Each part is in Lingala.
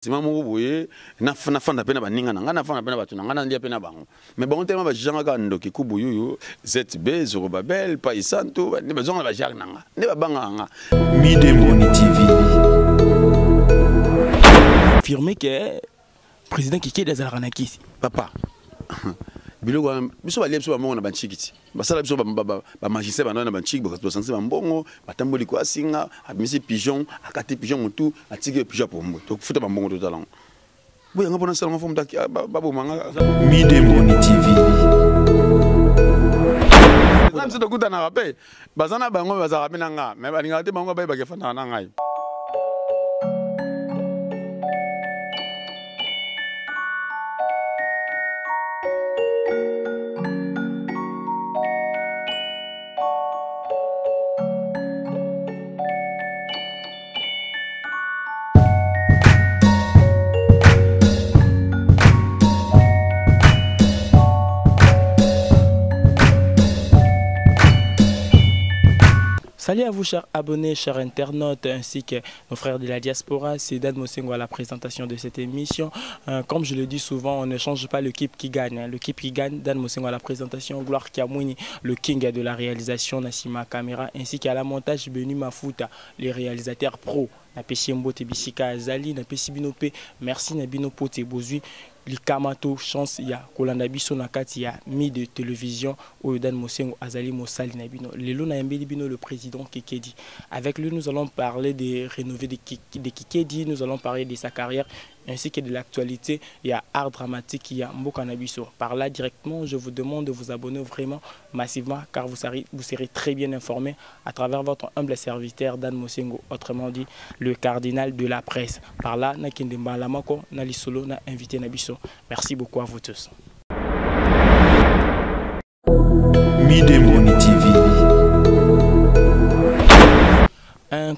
Sima moko boye na fanda pena baninga na fanda pena batuna ngana ndia pena bango mais bon tema ba janga ka ndoki kubuyu ZB Zorobabel Paisanto ne bazonga ba janga nanga ne ba banga nga Midemoni TV affirmé que président Kiki des Aranakisi papa biloko biso ba lepso ba mongo na banchikiti basala biso ba magicien ba na banchiki ba sensi ba mbongo batamboli ko asinga abimisi pigeon akati pigeon mutu atike pigeon pombo to futa ba mbongo totalango boya ngapona sala ngafo mutaki babo manga Midemoni TV na mse to kutana pe bazana bango bazaka pena nga me balinga te bango ba ke fana na ngai. Salut à vous chers abonnés, chers internautes ainsi que nos frères de la diaspora, c'est Dan Mosengo à la présentation de cette émission. Comme je le dis souvent, on ne change pas l'équipe qui gagne. L'équipe qui gagne, Dan Mosengo à la présentation, Gloire Kiamouni, le king de la réalisation, Nassima Kamera, ainsi qu'à la montage, Benu Mafuta, les réalisateurs pro. Napesi Mbote Bisika Azali, Napesi Binope, merci Nabino Pote Bozui. Likamato chance ya kolanda biso na kati ya mi de télévision au Dan Mosengo Azali Mosali Nabino lelo na yambeli bino le président Kikedi. Avec lui nous allons parler de rénover de Kikedi, nous allons parler de sa carrière ainsi que de l'actualité. Il y a art dramatique, il y a Mboka Nabiso. Par là directement, je vous demande de vous abonner vraiment massivement car vous serez très bien informés à travers votre humble serviteur Dan Mosengo, autrement dit le cardinal de la presse. Par là, na Kendemba Lamako, na Lisolo, na invité Nabiso. Merci beaucoup à vous tous. Midemoni TV.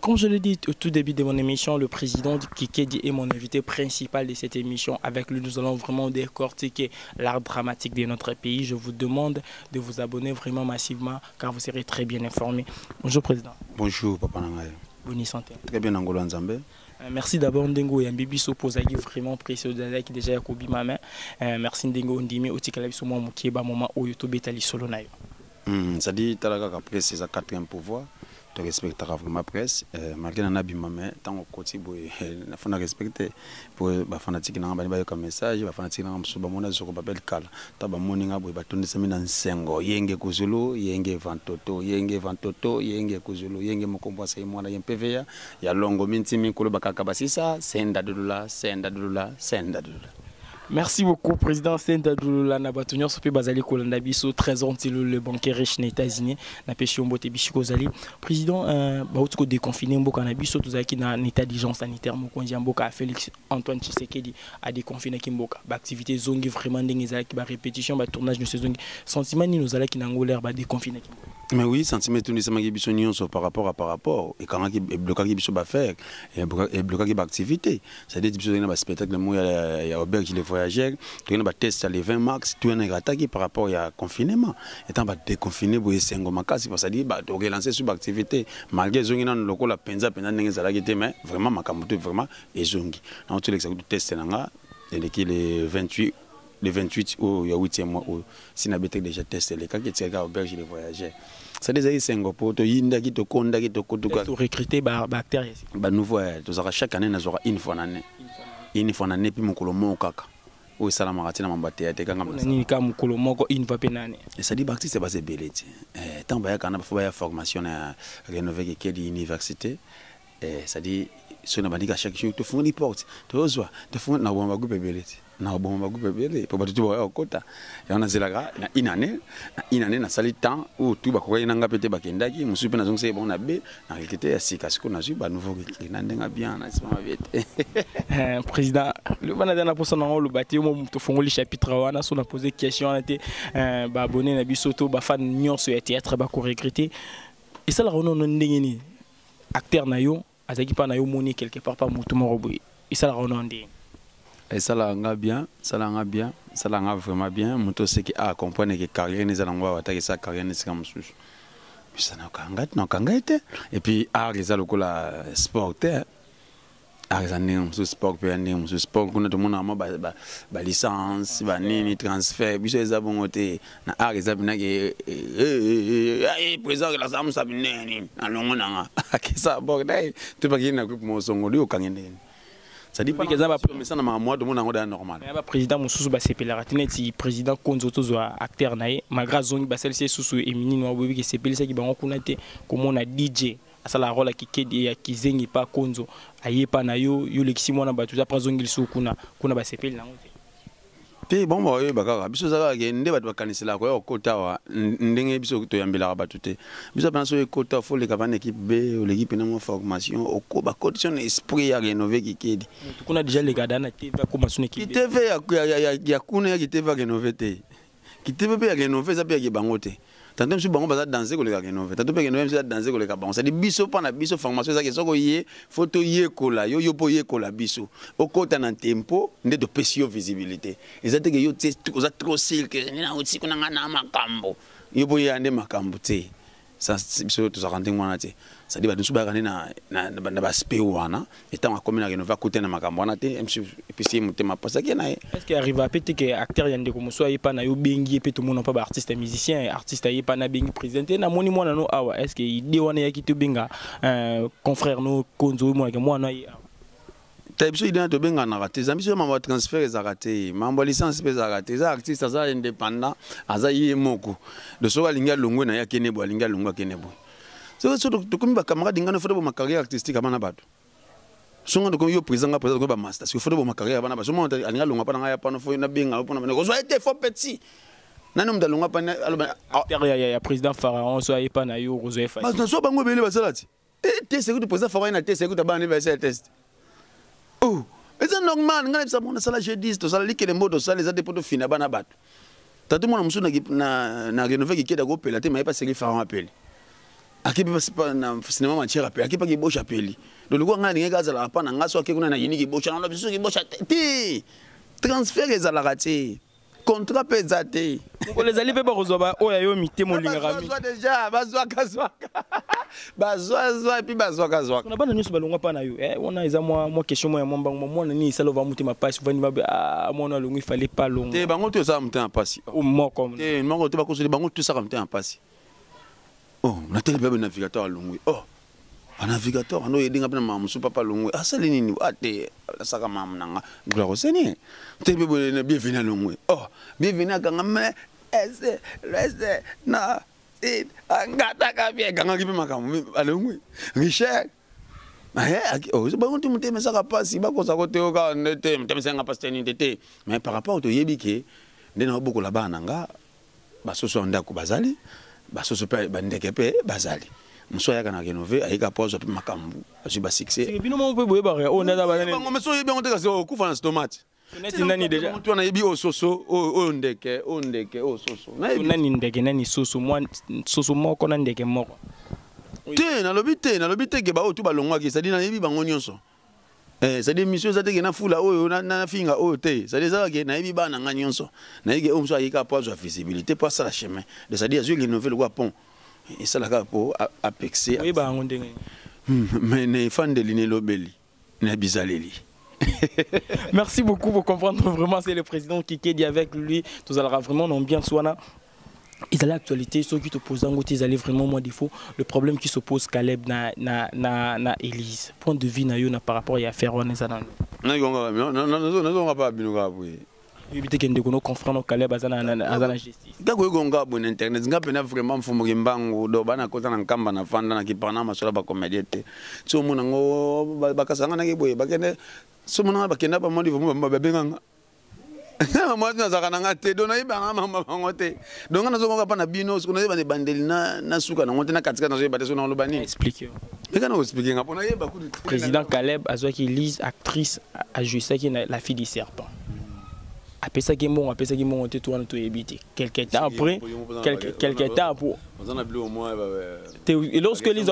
Comme je l'ai dit au tout début de mon émission, le président Kikedi est mon invité principal de cette émission. Avec lui, nous allons vraiment décortiquer l'art dramatique de notre pays. Je vous demande de vous abonner vraiment massivement car vous serez très bien informés. Bonjour président. Bonjour papa Nangaye. Bonne santé. Très bien Angolo Nzambe. Merci d'abord Ndengo Yambibi Sopozagi vraiment précieux qui déjà Yakobi Mama. Merci Ndengo Ndimi Otikala biso mo mukieba moment o YouTube tali solo nayo. Ça dit talaga après c'est sa quatrième pouvoir. Tu respectes vraiment la presse. Malgré la nabimame, tant au côté boy, la faut respecter pour les fanatiques n'ont pas eu comme message, les fanatiques n'ont pas eu sur Babel Kal. Taba moninga boy, batonde semaine en sengo, yenge kuzulu, yenge vantoto, yenge kuzulu, yenge mokombo sa imwana yempevea, ya longo minti mikolo bakaka basisa, senda dulula. Merci beaucoup, président Senda Douloula Nabatunyo, Sopi Bazali Kolandabiso, trésor le banquier riche des États-Unis, Napesio Mbote Bishiko Zali. Président, Bautko déconfiné Mboka Nabiso, Tuzaki na état d'urgence sanitaire, Mokonji Mboka, Félix Antoine Tshisekedi a déconfiné Kimboka. Activité zongi vraiment d'engizaki, répétition, tournage de saison. Sentiment ni nous allons qui n'angolaire, déconfiné Kimboka. Mais oui, sentiment tout ça par rapport à et quand il bloqué qui va faire et bloqué qui activité c'est-à-dire qu'il y a un spectacle il y a auberge les voyageurs tu as un test les 20 max tu as un attaque par rapport à confinement étant ba déconfiné pour essayer ngoma kasi parce que dire ba relancer sur activité malgré zongi na loko la penza ndenge zalaki te mais vraiment makambo vraiment ezongi na tout l'exact test nanga l'équipe les 28 au 8e mois si na bété déjà testé les cas qui tirer auberge les voyageurs ça déjà Singapour to yinda ki to konda ki to kotuka to recruter bactéries ba nouveau to zaka chaque année na zora une fois en année puis mokolo moko kaka o sala marati na mambate te kanga ni ka mokolo moko une fois penane et ça dit bactéries c'est basé beleti tant ba ya kana ba ya formation na rénover que l'université et ça dit so na bandika chaque jour to foni porte to zwa to foni na bomba groupe beleti na bomba groupe beleti pour batu ba okota ya na zelaga na une année na sali temps ou tout ba ko ina nga pete bakendaki musupe na zongse bon na be na rekete ya sika siko na ju ba nouveau na ndenga bien na sima viete président le bana dana poso na lo bati mo to fongoli chapitre wana so na poser question na te ba abonné na bisoto ba fan nyonso ya théâtre ba ko regretter et ça la rono ndengeni acteur na yo azaki pa na yo moni quelque part pas mutu mo robo et ça la rono ndé et ça la nga bien ça la nga bien ça la nga vraiment bien muto c'est qui a comprendre que carrière les alangwa wataki sa carrière c'est comme ça puis ça na kanga été et puis art les alokola sport arrêtez ce sport pe ndenge ce sport kuna to mona ma ba licence ba nini transfert biso eza bongo te na arrêtez bina ke président la samu sabineni na longo nanga akisa bok dai to ba kina groupe mo songo li okangende ça dit pas que ça va mais ça na moi de mon ngo da normal ba président mususu ba sepela ratineti président Konzo tozo acteur nae malgré zongi ba celle susu emini no bobi ke sepela ki bango kuna te comme on a DJ ça la rôle qui kedi ya kizengi pa Konzo ayepa na yo lekisi mwana batu après zongi su kuna ba sepela nango te bon ba bakaka biso za ka nde batu bakanisela ko kota wa ndenge biso to yambela batu te biso penso kota faut les capables équipe B ou l'équipe na mo formation au ko ba condition esprit ya rénover qui kedi kuna déjà les gars na te va commencer une équipe qui te fait ya kuna qui te va rénover te qui te veut rénover ça peut ya bango te tantôt monsieur bango baza danser ko le rénover tantôt peut rénover danser ko le bango ça dit biso pa na biso formation ça ke soko yé photo yé kola yo po yé kola biso au kota na tempo nde de pesio visibilité ezate ke yo te koza trop sil que na otsi kuna ngana makambo yo po yande makambo te ça biso to za rendre mwana te ça dit ba dusu ba kana na ba spe wana étant comme na rénover côté na makambo wana te monsieur et puis c'est mutema passa ke na est-ce que arrive à péter que acteur yande ko so ayepa na yo bengi pe tout monde pas ba artiste musicien artiste ayepa na bengi président na moni mwana no awa est-ce que idée wana ya kitu benga confrère no Konzo mwana ya Taïbso idée to benga na raté zambiso mambo transfert ez raté mambo licence pe za raté za artiste za indépendant aza yemoko de so alinga longwe na ya kenebo alinga longwa kenebo so to komi ba camarade ngana foto ba carrière artistique abana bato songa to komi yo président ko ba master so foto ba carrière abana bato so mo alinga longwa pa na ya pa no fo na benga po na ko so été fort petit nanu mda longwa pa na ya président Pharaon so ayepa na yo rozo fa ba so bango bele ba salati te c'est que président Pharaon na te c'est que ba anniversaire test. Oh, mais c'est normal, ngana bisa mona sala jeudi to sala likele moto sala les adepo to fina bana bato. Tatu mona musu na rénover ki keda go pela te mais pas série Pharaon appel. Akibi pas na cinéma matière appel, akibi ki bocha appeli. Do luko ngana ngeka za la pa na ngaso akekuna na yini ki bocha na biso ki bocha ti. Transfert les ala raté. Contrat pesate. Ko les ali pe ba rozoba oya yo mité mo linga rami. Bazwa déjà, bazwa kazwaka. Bazwa et puis bazwa kazwaka. On a pas nani so balonga pa na yo. On a eza moi question moi ya momba moi nani sala va mutima passe vani ba moi na longi fallait pas longa. Te bango to sa mutima passe. O mo comme. Te bango to ba ko so bango to sa mutima passe. Oh, na tele ba navigateur longwe. Oh. Un navigateur, on a aidé à faire papa longue. Ah, c'est l'ennemi. Ah, t'es ça comme un gloire au Seigneur. T'es bienvenu à longue. Oh, bienvenue à Gangame. Reste, na, c'est un gata qui Ganga qui peut m'accompagner à longue. Richard. Oh, c'est bon, tu me dis, mais ça va pas si bas qu'on s'accorde au gars, ne t'aime pas pas tenir. Mais par rapport au Yébiki, nous avons beaucoup là-bas, nanga, basoso ndako bazali, basoso pe bandekepe bazali. Msoya kana rénover ayika pose pe makambu azuba succès c'est bino mo pe boye ba on na ba bango meso yebi on teka so kufa na stomach nani déjà tu na yebi o soso o ndeke o soso nani ndeke nani soso moi soso moko na ndeke moko te na lobite ke ba o tu ba longwa ki sadi na yebi bango nyonso ça dit mission ça te na fula o na finga o te ça dit ça ke na yebi ba na nyonso na yeke o mso ayika pose visibilité pour ça la chemin de ça dit azu rénover le pont. Et ça là pour apexer. Oui, bah on dit. Mais ne fan de l'inelo belli, ne bizaleli. Merci beaucoup pour comprendre vraiment c'est le président qui dit avec lui. Tout allera vraiment non bien soina. Ils allaient l'actualité, ceux qui te posent en ils allaient vraiment moins défaut. Le problème qui s'oppose Caleb na Élise. Point de vue na par rapport à faire on est ça. Non, pas binuga oui. Éviter qu'il y ait des confrères Caleb à la justice. Kako gonga bon internet nga pena vraiment fumo kimbango do bana kota na nkamba na fanda na kipana masola ba comédiete. So mona ngo bakasanga na kiboye bakene so mona bakenda ba modi vumo ba benganga. Mama na zakana ngate do na ibanga mama ngote. Donc na zonga pa na bino so na ba bandeli na suka na ngote na katika na zo ba so na lo bani. Explique. Mais quand on explique ngapona yeba ku président Caleb azwa qui Lise actrice a joué ça qui la fille du serpent. Après ça qui mon on te tourne tout éviter quelques temps après quelques temps pour et lorsque Elise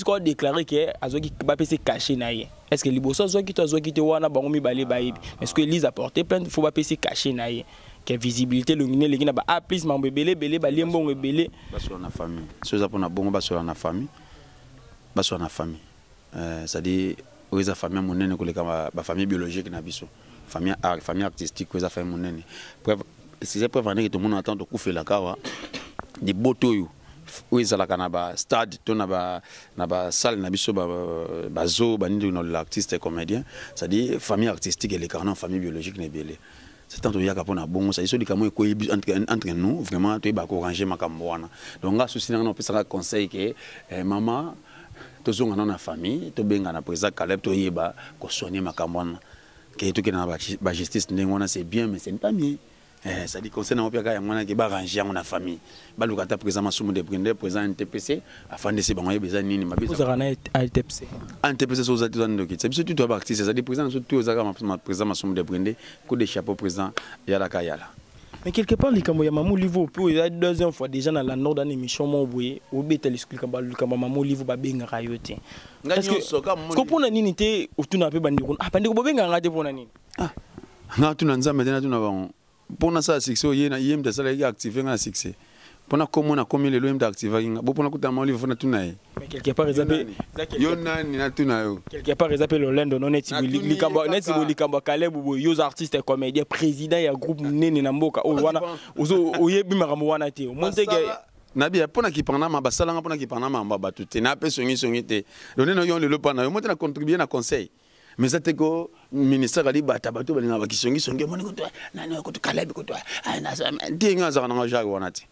a déclaré que Azoki va se cacher naïe est-ce que liboso Azoki te wana bango mi balé baïbi est-ce que Elise a porté plainte faut pas se cacher naïe que visibilité luminé les gina ba a plus mambe belé balé mbongo belé baso na famille ceux za pona bongo baso na famille ça dit oza famille monene ko leka ba famille biologique na biso famille artistique oza famille monene preuve c'est preuve que tout le monde attend de kufela kawa des botoyo oza la kana ba stade to na ba salle na biso ba zo ba ndi no l'artiste comédien ça dit famille artistique et les carnets famille biologique na belé c'est tant qu'il y a qu'à prendre bon ça ils sont des camots entre nous vraiment tu es pas arranger ma camboana donc là souci on peut ça conseil que maman tous on a na famille to benga na président Caleb to yeba ko soigner ma camboana que tout qui na ba justice ndengona c'est bien mais c'est pas mieux ça dit conseil na opia ka ngona ki ba ranger na famille ba lukata président masumu de prendre président NTPC afin de se bangoye besoin nini mabisa vous avez NTPC so za tuzando ki c'est surtout toi artiste ça dit président surtout za ma président masumu de prendre coup de chapeau président yala kayala. Mais quelque part, les Camboyans, maman, livre, il y a deuxième fois déjà dans la nord d'une émission, mon boy, au bête, les scouts, maman, livre, babé, un rayoté. Est-ce que pour une unité, ou tu n'as pas bandit, ah, bandit, babé, un rayoté pour une ah, non, tu n'as jamais dit, pour ça, succès, il y a une des salariés actifés un succès. Pour na comme on a commis les lois d'activer, pour na kuta mon livre, na tunaï. Mais quelque part, ils appellent. Quelque part, ils appellent Orlando, non, net, les Cambo, Caleb, ou les artistes comédiens, président, il y a un groupe Néné Namboka, ou Wana, ou Yebimaramoana, au Monte. Nabi, pour qui pendant ma basala, pour qui pendant ma batute, n'a pas sonné, donner nos yon le pana, au moins a contribué à conseil. Mais ça t'est que ministère a dit batabato, il y a qui sont mon écoute, n'a pas Caleb, écoute, ah, n'a pas Jagwanati.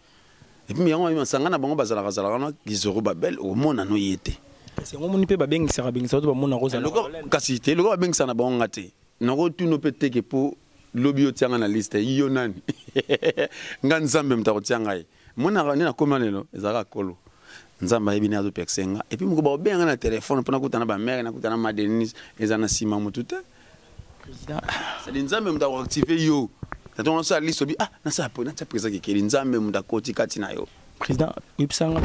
Et puis, il y a un sangana bango bazala bazala qui se rebelle au monde à nous y était. C'est un moment où babeng sera bien ça doit mon rose. Le casité, le babeng ça n'a pas engagé. N'auro tu ne peux que pour lobby tianga na liste yonani. Nganzambe mtarotiangai. Mona na comment lelo ezaka kolo. Nzamba ebina do pexenga. Et puis muko ba benga na téléphone pour na kutana ba mère na kutana ma Denise ezana sima mutute. Président, ça dit nzambe mtaro activer yo. Ça donne ça liste bi ah na ça président qui nzambe mudakoti kati na yo. Président Ipsanga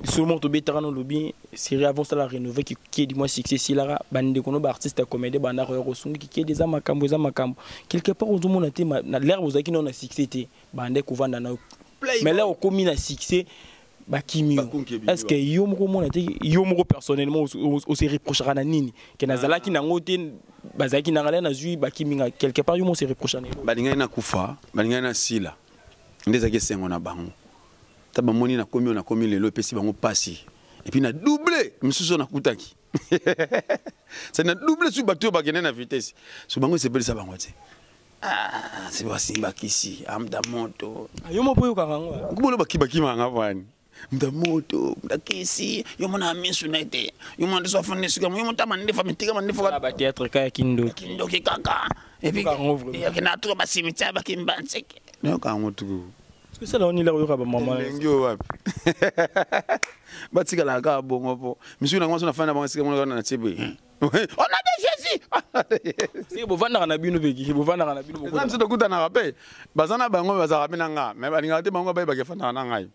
sûrement to betarano lobby série avant ça la rénover qui dit moi succès si la bande kono ba artiste comédien banda royo sungi qui des amakambo quelque part on monde na l'air vous aki non succès té bande kovanda na mais là au commis na succès bakimio est-ce que yo moko mona té yo moko personnellement au se reprochera na nini que nazala ki nango té bazaki na ngala na zui bakiminga quelque part yo mo se reprochera balinga na kufa balinga na sila ndeza ke sengo na bango taba moni na komi lelo pesi bango passi et puis na doublé misuso na kutaki ça na doublé sur bateau bakene na vitesse so bango c'est belisa bango te ah c'est pas simba kisi amda moto yo mo boyo kango kubolo bakibaki manga bwani mda moto mda kisi yo mona misu na ete yo mona so fane sika yo mona tamande fa mitika mande fa ba théâtre ka kindo ki kaka et puis ya kena to ba simita ba kimbanseke no kango tuku. Est-ce que ça là on est là où maman batika la ka bongo po monsieur na ngwaso na fana bango sika mona na tibe on a des Jésus c'est bo vanda na bino beki bo vanda na bino ko ça dokuta na rape bazana bango bazara binanga mais balinga te bango ba ke fana na ngai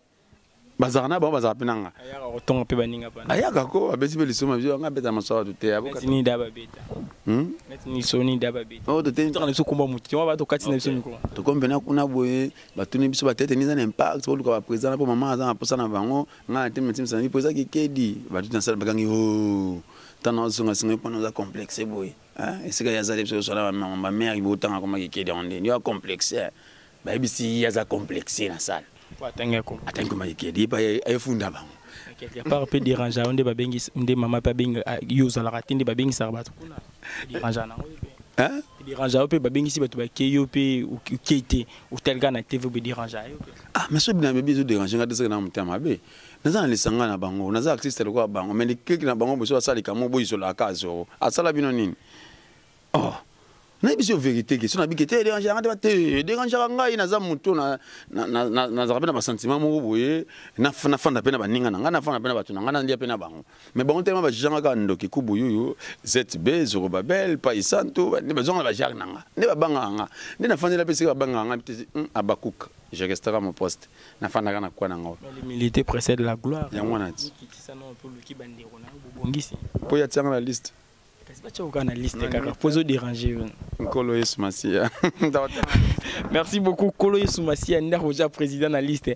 bazana bango bazara binanga ayaka otonga pe baninga pa ayaka ko abeti be lisoma bio nga beta masawa to te abuka ni daba beta ni soni daba beta oh to te na so komba muti wa ba to kati na biso miko to kombe na kuna boye batuni biso batete ni za impact ko luka ba président po mama za posa na bango nga te metim sa ni posa ki kedi batuti na sala bakangi oh tana zonga singa pa no za complexe boye hein est-ce que ya za biso so na mama mère ibo tanga ko ma ki kedi on ni yo complexe ba bisi ya za complexe na sala atenge ma kedi pa ayefunda bango quelque part peut déranger on de babengi nde mama pa benga yoza la ratinde babengi sa bato kuna déranger na hein déranger pe babengi si bato ba keyo pe ou kete ou tel gars na TV be déranger ah mais so bina bebi zo déranger ngade se na mutama be naza lisanga na bango naza artiste le kwa bango mais keki na bango boso asali kamo boyi so la kazo asala bino nini oh na biso vérité que sona bikete déranger ngade te déranger ngai naza muto na zapena ba sentiment mo boye na fanda pena baninga na fanda pena batu na ndia pena bango mais bango tellement ba janga ka ndoki kubuyu ZB Zorobabel Paisanto ne bazonga ba jar nanga ne ba banga ne na fanda la pesi ba banga abakuka je resterai à mon poste na fanda kana kwa nanga l'humilité précède la gloire ya mwana ti ça non pour le ki bandero na bobongisi po ya tianga la liste. Merci beaucoup Koloye Soumassia Nda Roja président de la liste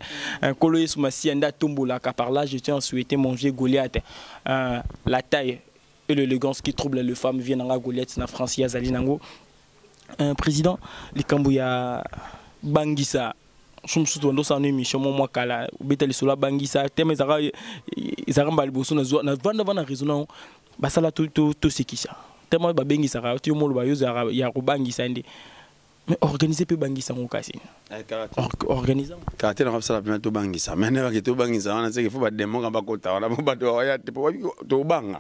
Koloye Soumassia Nda Tombola car par là je tiens à souhaiter mon vieux Goliath la taille et l'élégance qui trouble les femmes viennent en Goliath na France ya zali nango. Président Likambouya Bangisa chumsu to ndo sa no émission mo kala betali sola Bangisa teme zara mbali boso na vanda raisonnement basala to sekisa tellement ba Bangisa ka to mo lo ba yoza ya ko Bangisa ndi mais organiser pe Bangisa ngo kasi organiser karte na kapsala pe to Bangisa mais ne ba ke to Bangisa on sait qu'il faut ba demo ka ba kota on ba to ya to banga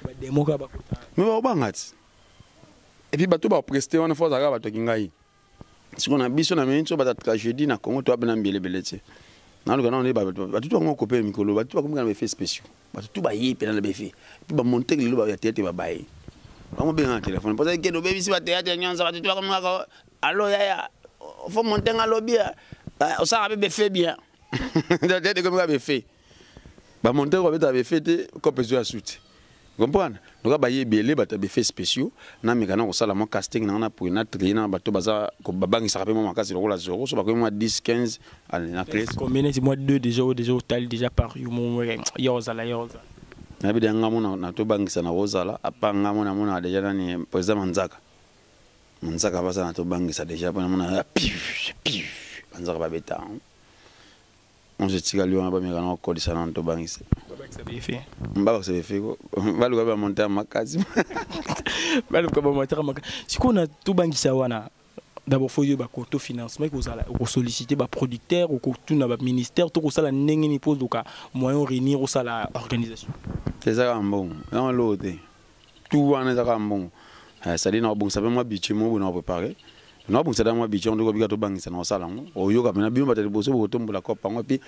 ba demo ka ba kota mais ba banga et puis bato ba prester on faut zaka bato kingai si on a biso na minso ba tragédie na Congo to abena mbele belete na lo kana on ba bato to ngo kopé mikolo bato ba komika na effet spéciaux bato to ba yi pe na ba fait puis ba monter le ba ya tete ba baye ba mo be na téléphone parce que no baby si ba tete nyonza bato to ba komika allo ya faut monter ngalo bien o sa ba be fait bien tete comme ba fait ba monter ko ba fait ko peso ya suite comprendre donc ba yebele ba tabe fait spéciaux na mekana ko sala mo casting na pour na trainer bato baza ko babangisa ka pe mo makasi lokola 0 so ba ko mo 10 15 allez na classe combien de mois 2 déjà au total déjà par yo yoza na bi danga mo na to bangisa na rozala apanga mo na déjà nani président Manzaka basa na to bangisa déjà pour mo na piu Manzaka ba beta on se tire lui on va mekana ko kodisa na to bangisa mbaba se fait balu ka ba monter makasi balu ka ba monter makasi siko na to bangisa wana d'abord faut yo ba koto financement ko sala ko solliciter ba producteur ou ko tout na ba ministère to ko sala ndenge ni pose doka moyen réunir au sala organisation c'est ça bon on l'autre tout wana ça bon ça dit na bon ça moi bichi mo na préparer non bon ça dans moi bichi on doit biga to bangisa na sala ngo o yo ka mena bi mba tele boso ko tombola kopa ngo puis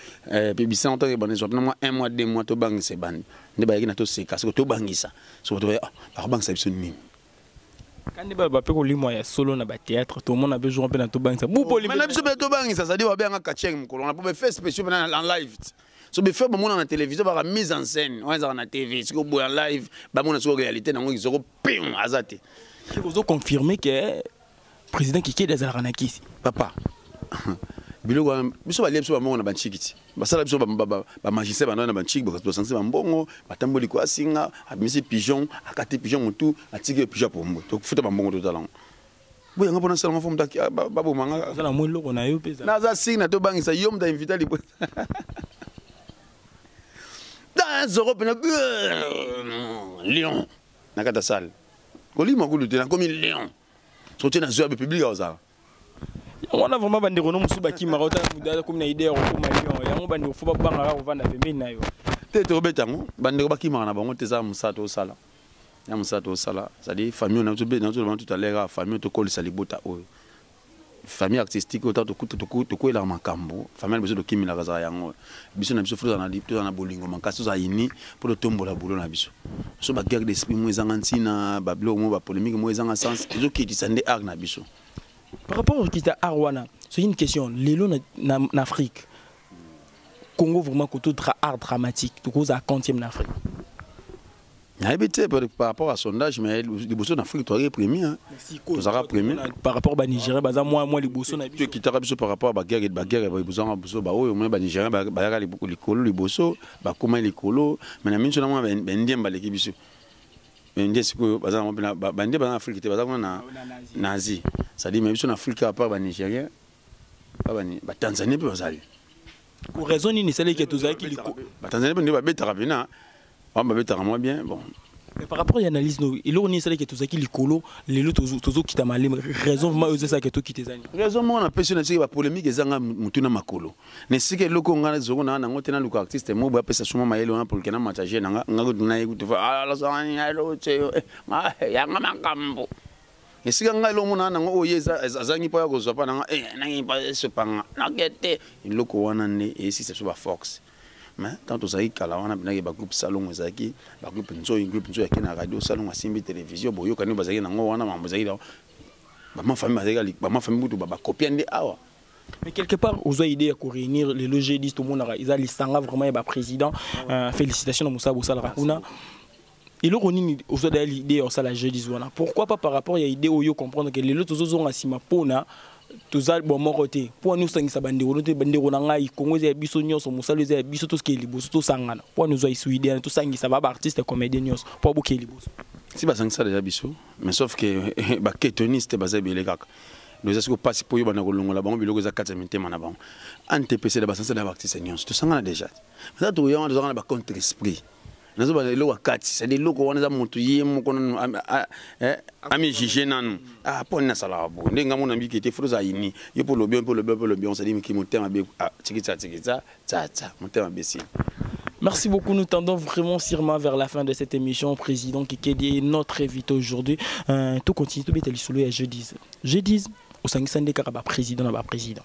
bisa on to ke bané so moi 1 mois 2 mois to bangisa bandi ne ba yaki na to seka so to bangisa so to ba bangisa biso ni quand il va pas limo ya solo na ba théâtre tout le monde a besoin pe na to bangisa bu poli mais na biso be to bangisa ça dit ba bien ka cheng ko on a pas fait spécial en live so be fait ba mona na télévision ba mise en scène on za na TV ce ko bo en live ba mona so réalité na ngo izoko ping azate vous confirmer que président Kiki des Aranakis papa biloko biso ba lebso ba mona ba chikiti basala biso ba magicien ba na ba chiki ba sensi ba mbongo batamboli ko asinga abimisi pigeon akati pigeon mutu atike pigeon pombo to futa ba mbongo totalango boya nga pona sala ngofo mtaki babo manga sala mo loko na yo pesa na za sing na to bangisa yo mta inviter lipo dans Europe na Lyon na kata salle kolima kuluté na comme Lyon sorti na zoa public ozala on a vraiment bandeko no musuba ki marota muda comme na idée ko Lyon yango bandeko fo ba banga ko vanda pembeni na yo te betango bandeko ba ki marana bango te za musato sala ya musato sala ça dit famille on a tout à l'heure famille to kolisa libota oyo famille artistique autant to ko la makambo famille biso to kimila kaza yango biso na biso fuza na dipto na bolingo makasi za ini pour le tombola boulot na biso so ba guerre d'esprit mo ezanga ntina ba blog mo ba polémique mo ezanga sens ezo ki disande art na biso par rapport au kita arwana c'est une question lelo na Afrique Congo vraiment côté art dramatique to cause à 40e en Afrique. Par rapport à sondage, mais les bossons d'Afrique, tu aurais premier. Tu auras premier. Par rapport à Nigeria, moi les bossons. Tu quittes par rapport à la guerre, les bossons à bossons, au moins Nigeria, les colos, les bossons, comment les colos, mais la même chose, Bendien, l'équipe bisu. Bendien, c'est que, par exemple, Bendien, en Afrique, tu vas nazi. Ça dit, mais en Afrique, à part Nigeria, Tanzanie, peut aller. Pour raison, il n'est que tu as qui Tanzanie, peut aller bien. On va mettre moins bien bon. Mais par rapport à l'analyse, il on est que tout ça qui les colo, les autres qui t'a mal raison vraiment c'est ça que tout qui t'es raison moi on a personne qui va polémique ezanga mutuna makolo. Ne sike loko ngana zoko na ngote na luko artiste mo ba pesa suma mayelo na pour kena matager na ngakuduna ikutu fa la sangani alo tseyo ya ngamakambo. Esika ngalo mona na ngo yeza azangi pa ko zopa na na ngi pa sepanga na kete loko wana ne esi c'est sur force. Mais tant que ça y est, quand on a bien un groupe salon, un groupe qui est na radio salon, à télévision, boyo quand nous basons dans on a basé là, ma famille tout baba copie de awa. Mais quelque part, aux idées à réunir les logéistes, tout le monde ils a l'istanga vraiment le président. Félicitations à Moussa Boussal Rakuna. Et là, on a aussi l'idée au la jeudi. Pourquoi pas par rapport à l'idée où comprendre que les autres ont assis ma pona tozal bon mon côté pour nous sangisa bandeko te bandeko na ngai Congo za biso nyonso musalo za biso to skeli boso to sangana pour nous Sweden to sangisa ba artiste comédien nyonso pour bokeli boso si basangisa déjà biso mais sauf que ba ketoniste baza belé kaka nous est-ce que passe pour yo bana kolongola bango biloko za 4 minutes mana bango antepc de basangisa da artiste nyonso to sangana déjà ça to yo on ba contre esprit nazo ba lelo wakati c'est des loko wana za muntu ye moko ami jige nanu pona sala bo ndenga mona mbiki te froza yini yo pour le bien on s'est dit que mon terme be tikita tsa mon terme be si. Merci beaucoup, nous tendons vraiment sûrement vers la fin de cette émission. Président Kikedi est notre invité aujourd'hui. Tout continue, tout est solo et je dis au Sangisande Karaba président na président.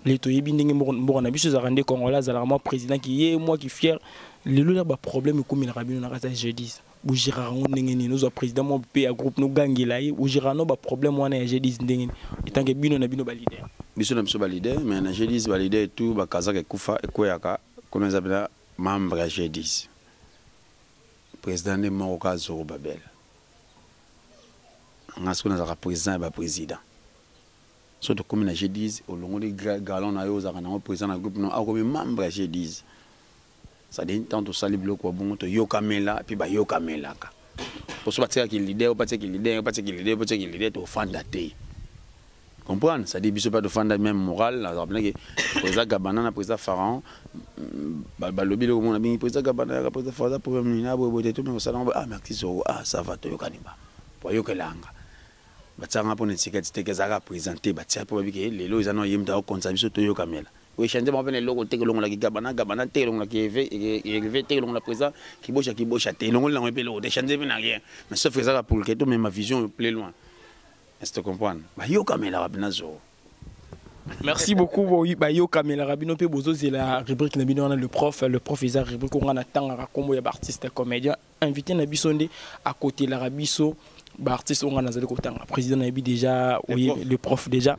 Les toyebi ndenge mbona biso za rende Congolais za moi président qui est moi qui fier le leur ba problème comme il rabino na kata je dis bu girarons ndenge ni nous président mon pays groupe nous gangela yi u girano ba problème wana je dis ndenge tant que bino na bino ba leader biso na biso ba leader mais na je dis ba leader tout ba kazaka kufa ekoyaka comme ça bela membre je dis président de Maroka Zoro Babel ngasko na za président ba président surtout comme na je dis au long des galons na yo za na président na groupe non a comme membre je dis ça dit tant tout ça les blocs bon to yo kamela puis ba yo kamela ka pour soit que leader pas que leader to fanda te comprendre ça dit biso pas de fanda même moral la que président Gabana na président Pharaon ba lobby le mon ami président Gabana président Pharaon pour mina bo tout mais ça merci ça va to yo kaniba pour yo kelanga batsanga pour une sécurité que ça représenter batia pour que les lois ils en ont yimda au compte biso to yo kamela. Oui, je ne sais pas si vous avez dit que vous avez merci beaucoup. Yo Kamela Rabino pe bozo c'est la rubrique na bino le prof est la rubrique on a tant à combo artiste comédien invité na bisonde à côté la rabiso artiste on a zali ko tanga président na bi déjà oui le prof déjà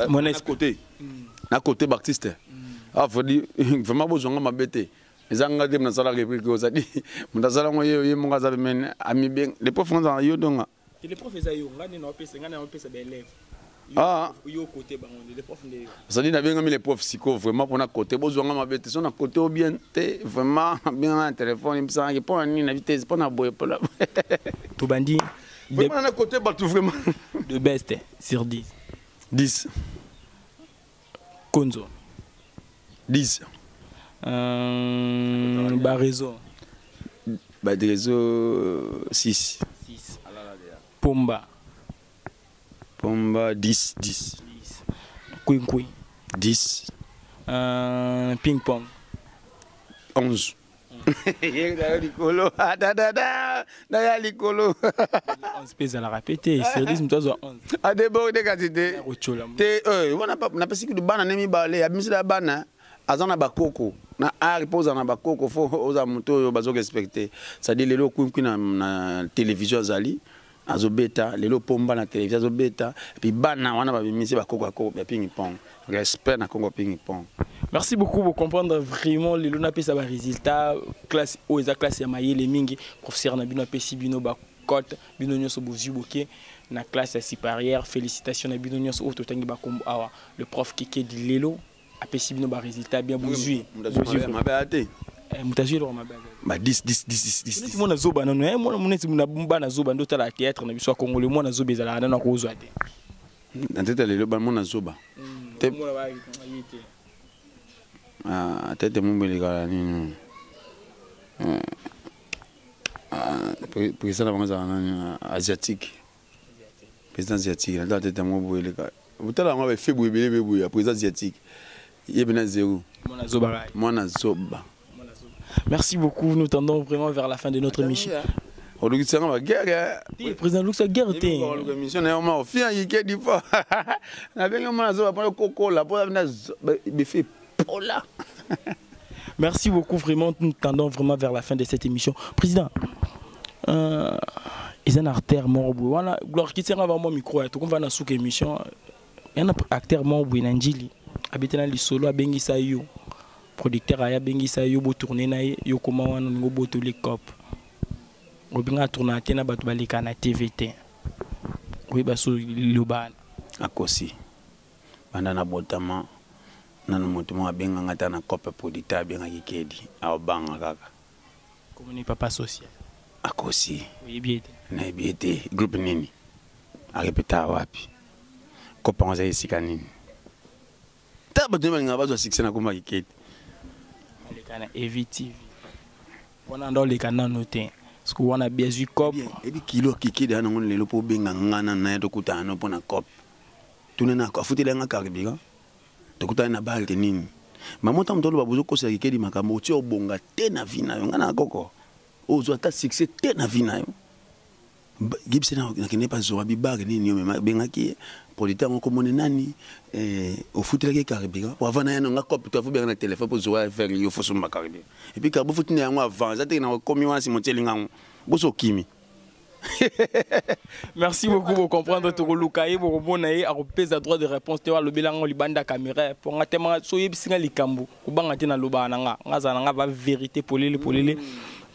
mon à côté à côté artiste faut dire vraiment besoin ma bête ezanga dem na sala rubrique ko zadi mundazala ngoye ye munga zabe men ami bien les profs on yo donga les profs ezayo ngani na opesa ngani na opesa ba élève. Yo côté bango les profs ndé ça dit na bien les profs psycho vraiment pour na côté bozonga mabete son na côté au bien te vraiment bien un téléphone il me semble pour ni na vitesse pour na boye pour la to bandi vraiment na côté batu vraiment de best sur 10 Konzo 10 Barezo 6 Pomba 10 Queen 10 Ping pong 11 Licolo da licolo 11 pèse à la répéter service mtozo 11 a débordé quantité te on n'a pas si que de bana nemi balé abimisi da bana azana bakoko na repose na bakoko fo oza muto bazo respecter ça dit lelo kwin na télévision azali azobeta lelo pomba na télévision azobeta puis bana wana babimisi bakoko ko ya ping pong respect na Congo ping pong. Merci beaucoup pour comprendre vraiment le luna pesa ba résultat classe o eza classe ya mayele mingi professeur na bino pesi bino ba cote bino nyoso bozuboke na classe supérieure félicitations na bino nyoso o totangi ba kombo awa le prof Kikedi lelo apesi bino ba résultat bien bozui mabate mutazui lo mabate ba 10 mona zoba na no mona muneti muna bana zoba ndo tala théâtre na biso Congolais mona zoba ezala na ko zwa te ntete lelo ba mona zoba te mona ba yite tete mumbeleka nini président bango asiatique président asiatique na tete mumbeleka butala ngo ba febu ebele bebu ya président asiatique yebena 0 mona zoba. Merci beaucoup, nous tendons vraiment vers la fin de notre émission. Président Luxa guerre. Merci beaucoup, vraiment, nous tendons vraiment vers la fin de cette émission. Président, ils ont un artère mort. Voilà, gloire qui tient avant mon micro, tout comme va dans cette émission. Il y a un acteur mort, Nanjili, habitant dans le solo, à Bengisa Yo. Producteur aya bengisa yo bo tourner na yo koma wana ngo boto le cop obinga tourner tena bato balika na TVT oui baso lobana akosi banda na botama nanu moto mo abenga ngata na cope podita abenga kikedi abanga kaka comme papa social akosi oui bien na biete groupe nini arepeta wapi cope ngaza isika nini taba tuma ngabazo succès na kuma kikedi alekana EVTV wana ndo lekana noté parce que wana bien vu cop et puis kilo kikedi ana ngone lelo po benga ngana na to kutana pona cop tunena ko afutile nga karibira to kutana na balte nini mamota mtolo babuzo ko kikedi makambo ti obonga te na vina yo ngana koko ozo ata succès te na vina yo gibse na kene pas zo bibag nini yo benga ki polita ngo komone nani au futile ke karibira pour avant na nga cop to afu benga na téléphone pour zo faire yo fo so makaribira et puis ka bu futine yango avant za te na komi wana si moteli ngango boso kimi. Merci beaucoup pour comprendre tout le cas et pour bonner à repéser droit de réponse te wa le bilango libanda caméra pour ngatema so yebisinga likambo kubanga te na loba nanga ngazana nga va vérité polele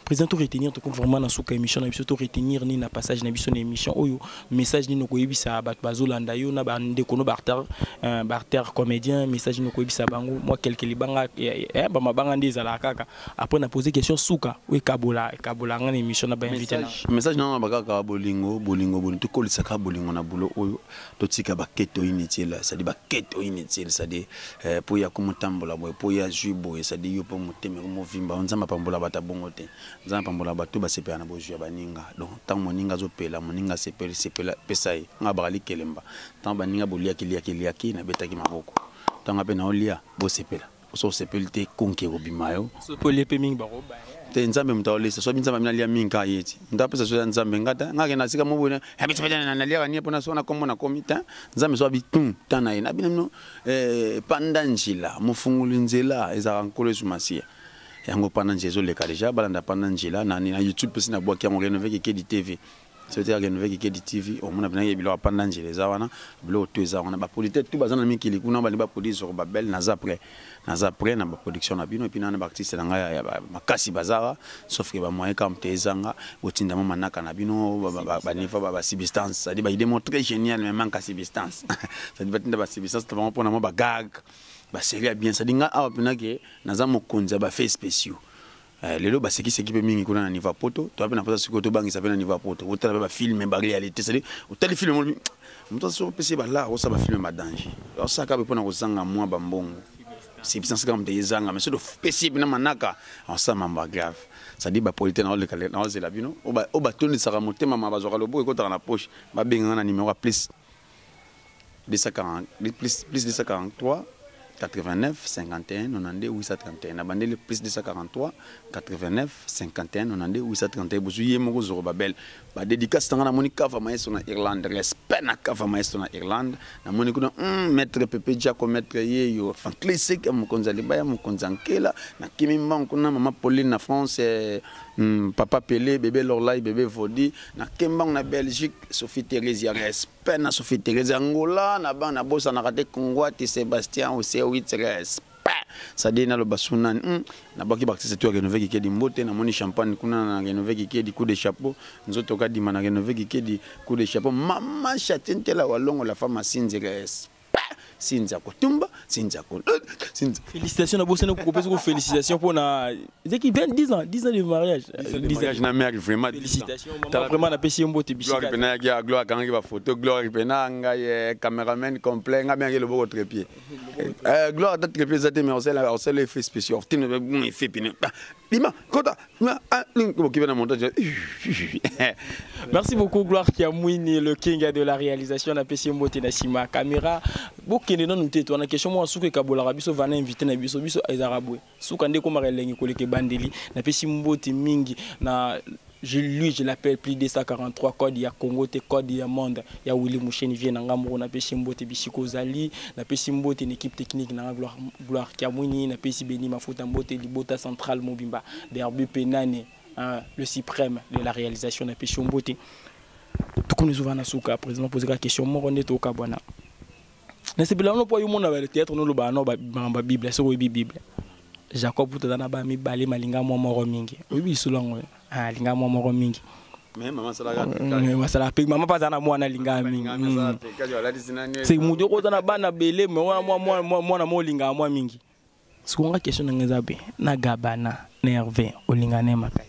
président to retenir to vraiment na suka émission na biso to retenir ni na passage na biso na émission oyo message ni no koyebisa bat bazolanda yo na bande kono barter comédien message no koyebisa bango moi quelque libanga ba mabanga ndezala kaka après na poser question suka we kabola ngana émission na ba invité na message na bakaka bolingo to kolisa ka bolingo na bulo oyo to tika ba keto inutile ça dit ba keto inutile ça dit pour ya kumutambola boy pour ya jubo ça dit yo pour muteme mo vimba onzamba pambola bata bongote nzamba pambola bato ba sepela na boju ya baninga donc tant moninga zo pela moninga sepela pesai nga bakali kelemba tant baninga bolia kiliaki na betaki maboko tant ngape na olia bo sepela so sepelte konke obimayo so pole pe mingi baroba te nzambe mtaolesa so binzamba mina lia minka yeti ndapesa so nzambe ngata ngake na sika mobona habitopeta na lia ni pona so na komona komita nzambe so bitum tana ina bino pandanjila mufungulu nzela ezaka nkolo sumasia yango pandanjila zo leka deja balanda pandanjila na YouTube pesi na bwaki yango renové Kikedi TV c'était renové Kikedi TV au mona bina yebilo pandanjila za wana bilo to za wana ba polité tout bazana mikili kuna ba produire sur ba belle naza après na ba production na bino et puis na ba artiste na nga ya makasi bazara sauf que ba moyen comme tezanga botinda mama naka na bino ba niveau ba substance ça dit ba démontrer génial mais manque substance ça dit batinda ba substance vraiment pour na mo ba gag ba série bien ça dit nga a pena ke naza mokonza ba fait spéciaux lelo ba seki seki pe mingi kuna na niveau poto to apena pasa sikoto bangi ça pe na niveau poto otala ba film ba réalité ça dit otali film muto so pesi ba la o sa ba film ba danger o sa ka be pona ko sanga mwa ba mbongo substance comme des zanga mais so do pesi bina manaka on sa mamba grave ça dit ba polité na le na ozela bino o ba toni saka motema ma ba zoka lobo ko ta na poche ba benga na numéro plus 240 plus 243 89 51 92 831 na bandele plus 243 89 51 92 831 bozuye moko zoro babel ba dédicace tanga na moni kava maestro na Irlande respect na kava maestro na Irlande na moni kuna maître Pepe Jaco maître yeyo fan classique mokonza libaya mokonza nkela na kimimba kuna mama Pauline na France papa Pelé bébé Lorlai bébé Vodi na kembang na Belgique Sophie Thérèse ya respect na Sophie Thérèse Angola na ba na bossa na kate Kongwati Sébastien au C8 respect ça dit na lo basuna na baki bakisi to rénover Kikedi mbote na moni champagne kuna na rénover Kikedi coup de chapeau nzoto ka di na rénover Kikedi coup de chapeau mama chatente la walongo la femme sinzi respect Sinza Kotumba, Sinza Kotumba. Félicitations à vous, félicitations pour na. C'est qui 10 ans de mariage. 10 mariage na mère vraiment. Félicitations. Vraiment na pesi mbote bisika. Gloire pena ya gloire quand il va photo gloire pena nga cameraman complet nga bien le beau trépied. Gloire de trépied ça te mais on sait les effets spéciaux. Tu ne bon effet pina. Lima kota qui va na montage. Merci beaucoup Gloire Kiamwini le king de la réalisation na pesi mbote na sima caméra. Bokene non nous on a question moi souke kabola biso vana invité na biso ezarabwe. Souka ndeko marelengi koleke bandeli na pesi mbote mingi na je l'appelle plus de 143 code ya Congo te code ya monde ya Willy Moucheni vient na ngambo na pesi mbote bisiko zali na pesi mbote une équipe technique na Gloire Kiamwini na pesi Beni Mafuta mbote libota central Mobimba derby penane le suprême de la réalisation na pesi mbote. Tout comme nous vana souka président poser la question mo ndeto ka bwana. Na sebela no po yo mona ba le théâtre no lo ba no ba Bible so oyebi Bible. Jacob utazana ba mi bale malinga mo moro mingi. Oyebi solongo linga mo moro mingi. Mais maman ça la wasala pe maman pas na mwana linga mingi c'est mujo ko na bana belé mais mwana mo linga mwa mingi sikonga question na ngezabe na gabana nerve olinga ne makai